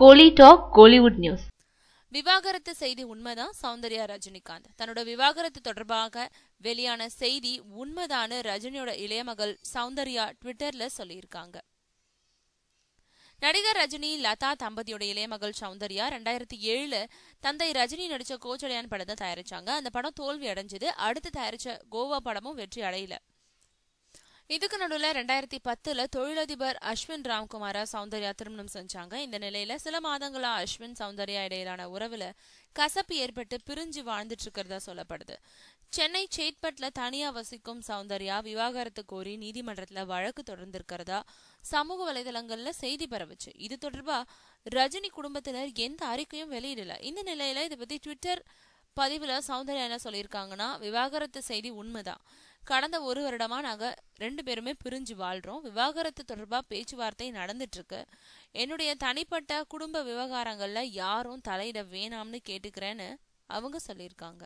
கோலி talk Kollywood news. விவாகரத்து செய்தி உண்மைதான். சௌந்தர்யா ரஜினிகாந்த் தன்னோட விவாகரத்து தொடர்பாக வெளியான செய்தி உண்மைதான்னு ரஜினியோட இளைய மகள் சௌந்தர்யா ட்விட்டர்ல சொல்லியிருக்காங்க. நடிகர் ரஜினி லதா தம்பதியோட இளைய மகள் சௌந்தர்யா 2007 தந்தை ரஜினி நடிச்ச கோச்சடையான் படத்தை தயாரிச்சாங்க. அந்த படம் தோல்வி அடைஞ்சது. அடுத்து தயாரிச்ச கோவா படமும் வெற்றி அடையல. இதுக்கு நடுவில் 2010 தொழிலதிபர் அஸ்வின் ராம்குமார சௌந்தர்யா திருமணம் செஞ்சாங்க. இந்த நிலையில சில மாதங்களா அஸ்வின் சௌந்தர்யா இடையிலான உறவுல கசப்பு ஏற்பட்டு பிரிஞ்சு வாழ்ந்துட்டு இருக்கிறதா சொல்லப்படுது. சென்னை சேத்பட்ல தனியா வசிக்கும் சௌந்தர்யா விவாகரத்து கோரி நீதிமன்றத்துல வழக்கு தொடர்ந்திருக்கிறதா சமூக வலைதளங்கள்ல செய்தி பரவுச்சு. இது தொடர்பா ரஜினி குடும்பத்தினர் எந்த அறிக்கையும் வெளியிடல. இந்த நிலையில இதை பத்தி ட்விட்டர் பதிவுல சௌந்தர்யா என்ன சொல்லியிருக்காங்கன்னா, விவாகரத்து செய்தி உண்மைதான். கடந்த 1 வருடமா நாங்க 2 பேருமே பிரிஞ்சு வாழ்றோம். விவாகரத்து தொடர்பா பேச்சுவார்த்தை நடந்துட்டு இருக்கு. என்னுடைய தனிப்பட்ட குடும்ப விவகாரங்கள்ல யாரும் தலையிட வேணாம்னு கேட்டுக்கிறேன்னு அவங்க சொல்லியிருக்காங்க.